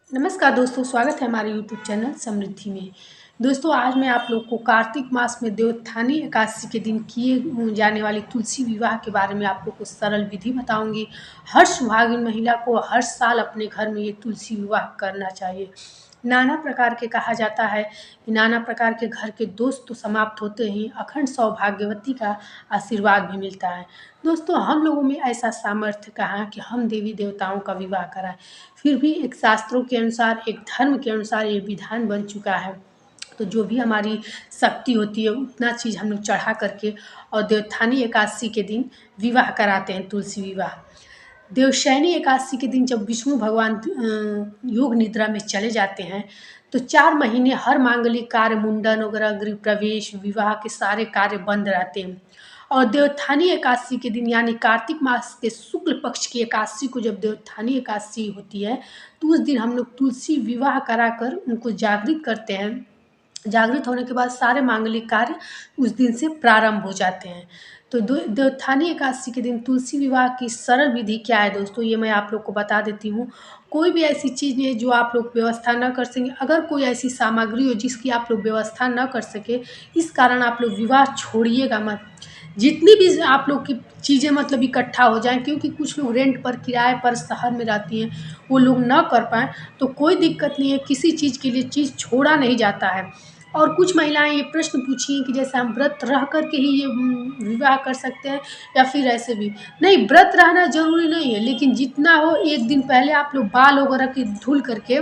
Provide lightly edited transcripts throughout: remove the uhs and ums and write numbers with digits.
नमस्कार दोस्तों, स्वागत है हमारे यूट्यूब चैनल समृद्धि में। दोस्तों, आज मैं आप लोग को कार्तिक मास में देवोत्थानी एकादशी के दिन किए जाने वाली तुलसी विवाह के बारे में आप लोग को सरल विधि बताऊंगी। हर सुहागिन महिला को हर साल अपने घर में ये तुलसी विवाह करना चाहिए। नाना प्रकार के कहा जाता है कि नाना प्रकार के घर के दोष तो समाप्त होते ही अखंड सौभाग्यवती का आशीर्वाद भी मिलता है। दोस्तों, हम लोगों में ऐसा सामर्थ्य कहाँ कि हम देवी देवताओं का विवाह कराएं। फिर भी एक शास्त्रों के अनुसार, एक धर्म के अनुसार ये विधान बन चुका है। तो जो भी हमारी शक्ति होती है उतना चीज़ हम लोग चढ़ा करके और देवोत्थानी एकादशी के दिन विवाह कराते हैं, तुलसी विवाह। देवशयनी एकादशी के दिन जब विष्णु भगवान योग निद्रा में चले जाते हैं तो 4 महीने हर मांगलिक कार्य, मुंडन वगैरह, गृह प्रवेश, विवाह के सारे कार्य बंद रहते हैं। और देवोत्थानी एकादशी के दिन यानी कार्तिक मास के शुक्ल पक्ष की एकादशी को जब देवोत्थानी एकादशी होती है तो उस दिन हम लोग तुलसी विवाह कराकर उनको जागृत करते हैं। जागृत होने के बाद सारे मांगलिक कार्य उस दिन से प्रारंभ हो जाते हैं। तो देवोत्थानी एकादशी के दिन तुलसी विवाह की सरल विधि क्या है दोस्तों, ये मैं आप लोग को बता देती हूँ। कोई भी ऐसी चीज़ नहीं है जो आप लोग व्यवस्था न कर सकें। अगर कोई ऐसी सामग्री हो जिसकी आप लोग व्यवस्था न कर सके, इस कारण आप लोग विवाह छोड़िएगा मत। जितनी भी आप लोग की चीज़ें मतलब इकट्ठा हो जाएं, क्योंकि कुछ लोग रेंट पर, किराए पर शहर में रहती हैं, वो लोग ना कर पाएँ तो कोई दिक्कत नहीं है। किसी चीज़ के लिए चीज़ छोड़ा नहीं जाता है। और कुछ महिलाएं ये प्रश्न पूछी हैं कि जैसे हम व्रत रह करके ही ये विवाह कर सकते हैं या फिर ऐसे भी। नहीं, व्रत रहना जरूरी नहीं है, लेकिन जितना हो एक दिन पहले आप लोग बाल वगैरह की धुल करके,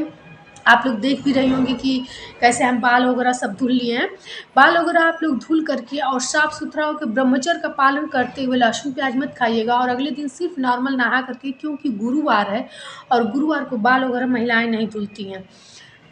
आप लोग देख भी रही होंगी कि कैसे हम बाल वगैरह सब धुल लिए हैं। बाल वगैरह आप लोग धुल करके और साफ सुथरा होकर ब्रह्मचर्य का पालन करते हुए लहसुन प्याज मत खाइएगा। और अगले दिन सिर्फ नॉर्मल नहा करके, क्योंकि गुरुवार है और गुरुवार को बाल वगैरह महिलाएं नहीं धुलती हैं।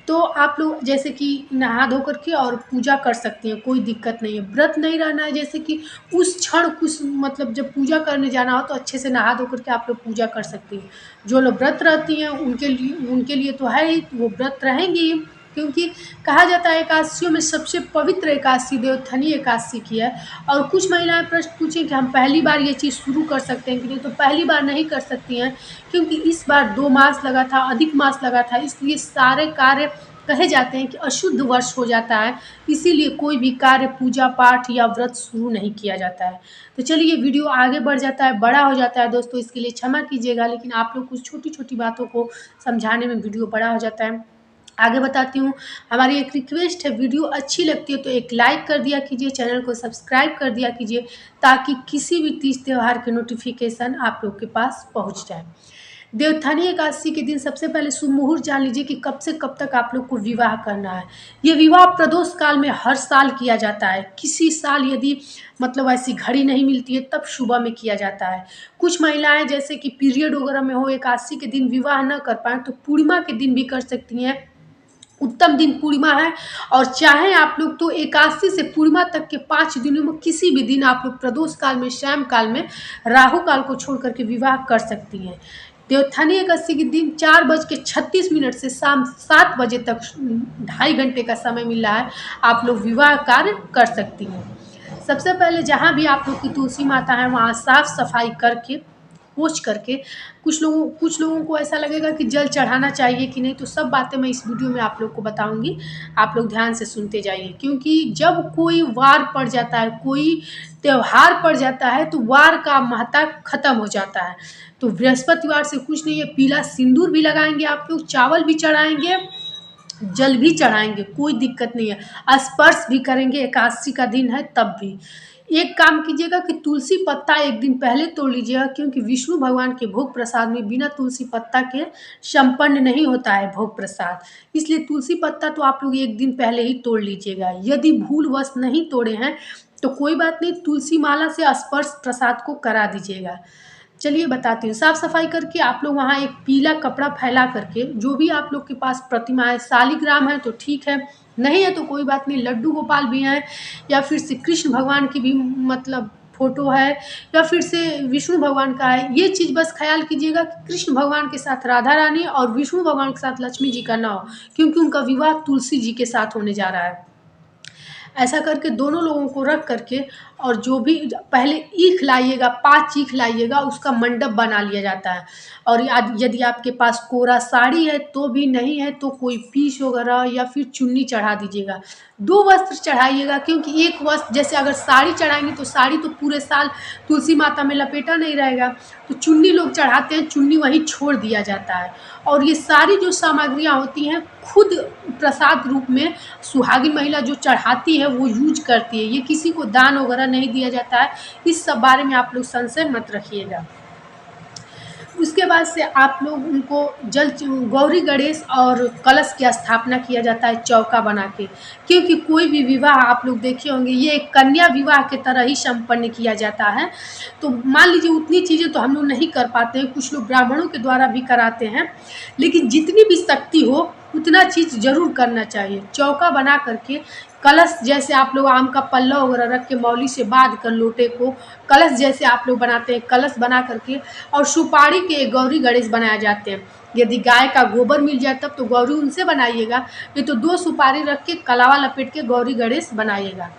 तो आप लोग जैसे कि नहा धो करके और पूजा कर सकती हैं, कोई दिक्कत नहीं है। व्रत नहीं रहना है, जैसे कि उस क्षण कुछ मतलब जब पूजा करने जाना हो तो अच्छे से नहा धो करके आप लोग पूजा कर सकती हैं। जो लोग व्रत रहती हैं उनके लिए तो है ही, वो व्रत रहेंगी ही, क्योंकि कहा जाता है एकादशियों में सबसे पवित्र एकादशी देवोत्थानी एकादशी की है। और कुछ महिलाएं प्रश्न पूछें कि हम पहली बार ये चीज़ शुरू कर सकते हैं कि नहीं, तो पहली बार नहीं कर सकती हैं, क्योंकि इस बार 2 मास लगा था, अधिक मास लगा था, इसलिए सारे कार्य कहे जाते हैं कि अशुद्ध वर्ष हो जाता है। इसीलिए कोई भी कार्य, पूजा पाठ या व्रत शुरू नहीं किया जाता है। तो चलिए, वीडियो आगे बढ़ जाता है, बड़ा हो जाता है दोस्तों, इसके लिए क्षमा कीजिएगा। लेकिन आप लोग कुछ छोटी छोटी बातों को समझाने में वीडियो बड़ा हो जाता है। आगे बताती हूँ। हमारी एक रिक्वेस्ट है, वीडियो अच्छी लगती है तो एक लाइक कर दिया कीजिए, चैनल को सब्सक्राइब कर दिया कीजिए, ताकि किसी भी तीज त्यौहार के नोटिफिकेशन आप लोग के पास पहुँच जाए। देवोत्थानी एकादशी के दिन सबसे पहले शुभ मुहूर्त जान लीजिए कि कब से कब तक आप लोग को विवाह करना है। ये विवाह प्रदोष काल में हर साल किया जाता है। किसी साल यदि मतलब ऐसी घड़ी नहीं मिलती है तब सुबह में किया जाता है। कुछ महिलाएं जैसे कि पीरियड वगैरह में हो, एकादशी के दिन विवाह न कर पाएँ तो पूर्णिमा के दिन भी कर सकती हैं। उत्तम दिन पूर्णिमा है, और चाहे आप लोग तो एकादशी से पूर्णिमा तक के 5 दिनों में किसी भी दिन आप लोग प्रदोष काल में, श्याम काल में, राहु काल को छोड़ करके विवाह कर सकती हैं। देवोत्थानी एकादशी के दिन 4:36 से शाम 7 बजे तक 2.5 घंटे का समय मिल रहा है, आप लोग विवाह कार्य कर सकती हैं। सबसे पहले जहाँ भी आप लोग की तुलसी माता है वहाँ साफ सफाई करके, पोंछ करके, कुछ लोगों को ऐसा लगेगा कि जल चढ़ाना चाहिए कि नहीं, तो सब बातें मैं इस वीडियो में आप लोग को बताऊंगी। आप लोग ध्यान से सुनते जाइए, क्योंकि जब कोई वार पड़ जाता है, कोई त्योहार पड़ जाता है, तो वार का महत्व खत्म हो जाता है। तो बृहस्पतिवार से कुछ नहीं है, पीला सिंदूर भी लगाएंगे आप लोग, चावल भी चढ़ाएंगे, जल भी चढ़ाएंगे, कोई दिक्कत नहीं है। स्पर्श भी करेंगे, एकादशी का दिन है तब भी। एक काम कीजिएगा कि तुलसी पत्ता एक दिन पहले तोड़ लीजिएगा, क्योंकि विष्णु भगवान के भोग प्रसाद में बिना तुलसी पत्ता के संपन्न नहीं होता है भोग प्रसाद। इसलिए तुलसी पत्ता तो आप लोग एक दिन पहले ही तोड़ लीजिएगा। यदि भूलवश नहीं तोड़े हैं तो कोई बात नहीं, तुलसी माला से स्पर्श प्रसाद को करा दीजिएगा। चलिए बताती हूँ। साफ सफाई करके आप लोग वहाँ एक पीला कपड़ा फैला करके, जो भी आप लोग के पास प्रतिमा है, शालिग्राम है तो ठीक है, नहीं है तो कोई बात नहीं, लड्डू गोपाल भी हैं, या फिर से कृष्ण भगवान की भी मतलब फोटो है, या फिर से विष्णु भगवान का है। ये चीज़ बस ख्याल कीजिएगा कि कृष्ण भगवान के साथ राधा रानी और विष्णु भगवान के साथ लक्ष्मी जी का ना हो, क्योंकि उनका विवाह तुलसी जी के साथ होने जा रहा है। ऐसा करके दोनों लोगों को रख करके और जो भी पहले ईख लाइएगा, 5 ईख लाइएगा, उसका मंडप बना लिया जाता है। और यदि आपके पास कोरा साड़ी है तो भी, नहीं है तो कोई पीस वगैरह या फिर चुन्नी चढ़ा दीजिएगा। 2 वस्त्र चढ़ाइएगा, क्योंकि एक वस्त्र, जैसे अगर साड़ी चढ़ाएंगे तो साड़ी तो पूरे साल तुलसी माता में लपेटा नहीं रहेगा, तो चुन्नी लोग चढ़ाते हैं, चुन्नी वहीं छोड़ दिया जाता है। और ये सारी जो सामग्रियाँ होती हैं खुद प्रसाद रूप में सुहागिन महिला जो चढ़ाती है वो यूज करती है, ये किसी को दान वगैरह नहीं दिया जाता है। इस सब बारे में आप लोग संशय मत रखिएगा। उसके बाद से आप लोग उनको गौरी गणेश और कलश की स्थापना किया जाता है चौका बना के, क्योंकि कोई भी विवाह आप लोग देखे होंगे ये एक कन्या विवाह के तरह ही संपन्न किया जाता है। तो मान लीजिए उतनी चीज़ें तो हम लोग नहीं कर पाते हैं, कुछ लोग ब्राह्मणों के द्वारा भी कराते हैं, लेकिन जितनी भी शक्ति हो उतना चीज़ ज़रूर करना चाहिए। चौका बना करके कलश, जैसे आप लोग आम का पल्ला वगैरह रख के मौली से बांध कर लोटे को कलश जैसे आप लोग बनाते हैं, कलश बना करके, और सुपारी के गौरी गणेश बनाए जाते हैं। यदि गाय का गोबर मिल जाए तब तो गौरी उनसे बनाइएगा, नहीं तो 2 सुपारी रख के कलावा लपेट के गौरी गणेश बनाइएगा।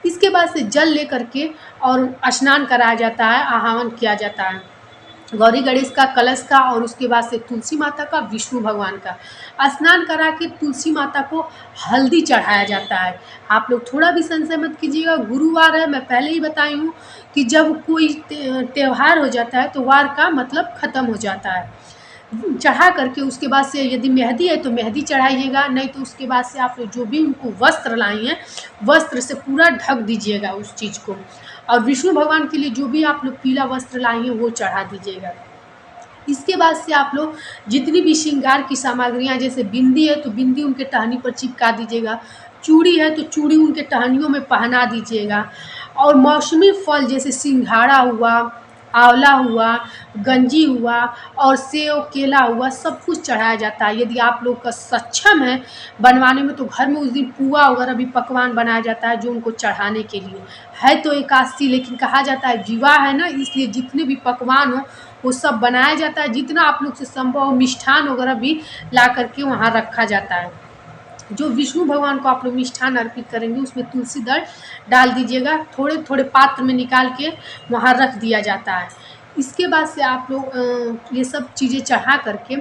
इसके बाद से जल लेकर के और स्नान कराया जाता है, आह्वान किया जाता है गौरी गणेश का, कलश का, और उसके बाद से तुलसी माता का, विष्णु भगवान का। स्नान करा के तुलसी माता को हल्दी चढ़ाया जाता है। आप लोग थोड़ा भी संशय मत कीजिएगा, गुरुवार है, मैं पहले ही बताई हूँ कि जब कोई त्यौहार हो जाता है तो वार का मतलब ख़त्म हो जाता है। चढ़ा करके उसके बाद से यदि मेहंदी है तो मेहंदी चढ़ाइएगा, नहीं तो उसके बाद से आप लोग जो भी उनको वस्त्र लाई हैं वस्त्र से पूरा ढक दीजिएगा उस चीज़ को। और विष्णु भगवान के लिए जो भी आप लोग पीला वस्त्र लाई हैं वो चढ़ा दीजिएगा। इसके बाद से आप लोग जितनी भी श्रृंगार की सामग्रियाँ, जैसे बिंदी है तो बिंदी उनके टहनी पर चिपका दीजिएगा, चूड़ी है तो चूड़ी उनके टहनियों में पहना दीजिएगा। और मौसमी फल जैसे सिंघाड़ा हुआ, आंवला हुआ, गंजी हुआ और सेव केला हुआ, सब कुछ चढ़ाया जाता है। यदि आप लोग का सक्षम है बनवाने में तो घर में उस दिन पुआ वगैरह भी पकवान बनाया जाता है जो उनको चढ़ाने के लिए है। तो एकादशी, लेकिन कहा जाता है विवाह है ना, इसलिए जितने भी पकवान हो वो सब बनाया जाता है, जितना आप लोग से संभव हो मिष्ठान वगैरह भी ला करके वहाँ रखा जाता है। जो विष्णु भगवान को आप लोग मिष्ठान अर्पित करेंगे उसमें तुलसी दल डाल दीजिएगा, थोड़े थोड़े पात्र में निकाल के वहाँ रख दिया जाता है। इसके बाद से आप लोग ये सब चीज़ें चढ़ा करके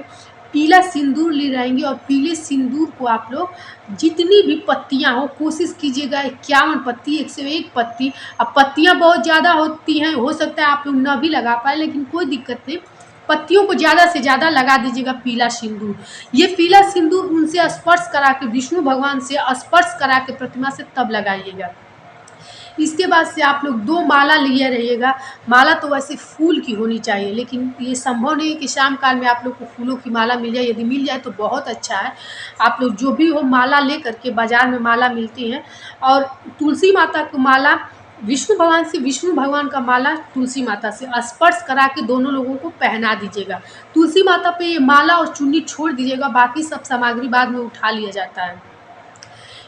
पीला सिंदूर ले जाएंगे, और पीले सिंदूर को आप लोग जितनी भी पत्तियां हो कोशिश कीजिएगा 51 पत्ती, 101 पत्ती। अब पत्तियां बहुत ज़्यादा होती हैं, हो सकता है आप लोग ना भी लगा पाए, लेकिन कोई दिक्कत नहीं, पत्तियों को ज़्यादा से ज़्यादा लगा दीजिएगा पीला सिंदूर। ये पीला सिंदूर उनसे स्पर्श करा के, विष्णु भगवान से स्पर्श करा के प्रतिमा से तब लगाइएगा। इसके बाद से आप लोग 2 माला लिए रहिएगा। माला तो वैसे फूल की होनी चाहिए, लेकिन ये संभव नहीं है कि शाम काल में आप लोग को फूलों की माला मिल जाए। यदि मिल जाए तो बहुत अच्छा है। आप लोग जो भी हो माला ले करके, बाज़ार में माला मिलती है, और तुलसी माता को माला विष्णु भगवान से, विष्णु भगवान का माला तुलसी माता से स्पर्श करा के दोनों लोगों को पहना दीजिएगा। तुलसी माता पे ये माला और चुन्नी छोड़ दीजिएगा, बाकी सब सामग्री बाद में उठा लिया जाता है।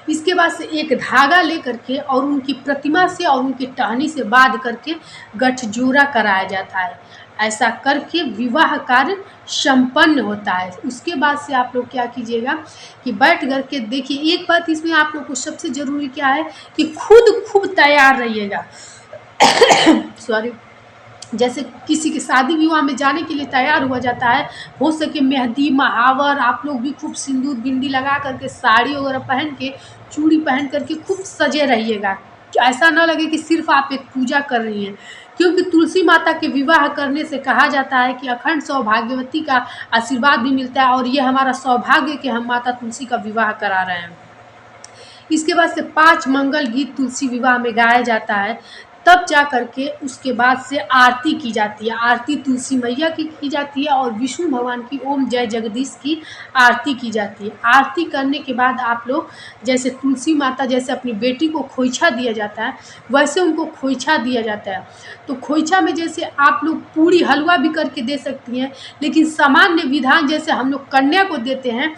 इसके बाद से एक धागा ले करके और उनकी प्रतिमा से और उनकी टहनी से बांध करके गठजोड़ा कराया जाता है। ऐसा करके विवाह कार्य संपन्न होता है। उसके बाद से आप लोग क्या कीजिएगा कि बैठ करके देखिए, एक बात इसमें आप लोग को सबसे ज़रूरी क्या है कि खुद खूब तैयार रहिएगा। सॉरी, जैसे किसी के शादी विवाह में जाने के लिए तैयार हुआ जाता है, हो सके मेहंदी महावर आप लोग भी खूब सिंदूर बिंदी लगा करके, साड़ी वगैरह पहन के, चूड़ी पहन करके खूब सजे रहिएगा। ऐसा ना लगे कि सिर्फ आप एक पूजा कर रही हैं, क्योंकि तुलसी माता के विवाह करने से कहा जाता है कि अखंड सौभाग्यवती का आशीर्वाद भी मिलता है, और ये हमारा सौभाग्य कि हम माता तुलसी का विवाह करा रहे हैं। इसके बाद से 5 मंगल गीत तुलसी विवाह में गाया जाता है। तब जा करके उसके बाद से आरती की जाती है। आरती तुलसी मैया की जाती है, और विष्णु भगवान की ओम जय जगदीश की आरती की जाती है। आरती करने के बाद आप लोग, जैसे तुलसी माता, जैसे अपनी बेटी को खोइछा दिया जाता है वैसे उनको खोइछा दिया जाता है। तो खोइछा में जैसे आप लोग पूरी हलवा भी करके दे सकती हैं, लेकिन सामान्य विधान जैसे हम लोग कन्या को देते हैं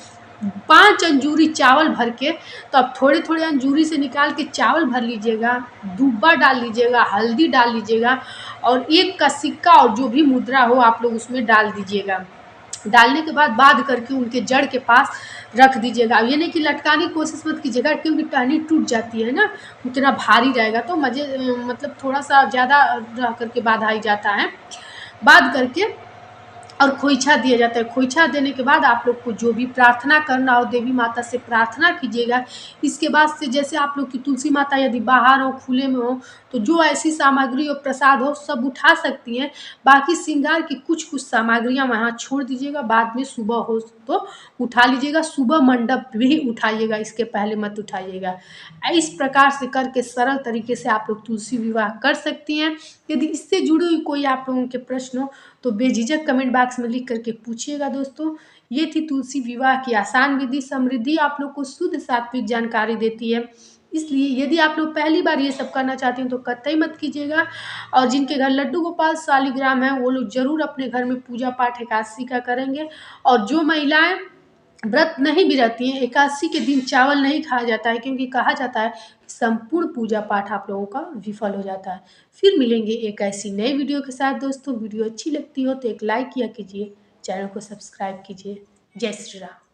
5 अंजूरी चावल भर के, तो अब थोड़े थोड़े अंजूरी से निकाल के चावल भर लीजिएगा, दूबा डाल लीजिएगा, हल्दी डाल लीजिएगा, और 1 का सिक्का और जो भी मुद्रा हो आप लोग उसमें डाल दीजिएगा। डालने के बाद बांध करके उनके जड़ के पास रख दीजिएगा। ये नहीं कि लटकाने की कोशिश मत कीजिएगा, क्योंकि टहनी टूट जाती है ना, उतना भारी रहेगा तो मतलब थोड़ा सा ज़्यादा रह करके बांधा जाता है। बांध करके और खोइछा दिया जाता है। खोइछा देने के बाद आप लोग को जो भी प्रार्थना करना हो देवी माता से प्रार्थना कीजिएगा। इसके बाद से जैसे आप लोग की तुलसी माता यदि बाहर हो, खुले में हो, तो जो ऐसी सामग्री और प्रसाद हो सब उठा सकती हैं। बाकी श्रृंगार की कुछ-कुछ सामग्रियाँ वहाँ छोड़ दीजिएगा, बाद में सुबह हो तो उठा लीजिएगा। सुबह मंडप भी उठाइएगा, इसके पहले मत उठाइएगा। इस प्रकार से करके सरल तरीके से आप लोग तुलसी विवाह कर सकती हैं। यदि इससे जुड़ी हुई कोई आप लोगों के प्रश्न हो तो बेझिझक कमेंट बॉक्स में लिख करके पूछिएगा दोस्तों। ये थी तुलसी विवाह की आसान विधि। समृद्धि आप लोग को शुद्ध सात्विक जानकारी देती है, इसलिए यदि आप लोग पहली बार ये सब करना चाहते हैं तो कतई मत कीजिएगा। और जिनके घर लड्डू गोपाल शालिग्राम है वो लोग जरूर अपने घर में पूजा पाठ एकादशी का करेंगे। और जो महिलाएं व्रत नहीं भी रहती हैं, एकादशी के दिन चावल नहीं खाया जाता है, क्योंकि कहा जाता है संपूर्ण पूजा पाठ आप लोगों का विफल हो जाता है। फिर मिलेंगे एक ऐसी नई वीडियो के साथ दोस्तों। वीडियो अच्छी लगती हो तो एक लाइक किया कीजिए, चैनल को सब्सक्राइब कीजिए। जय श्री राम।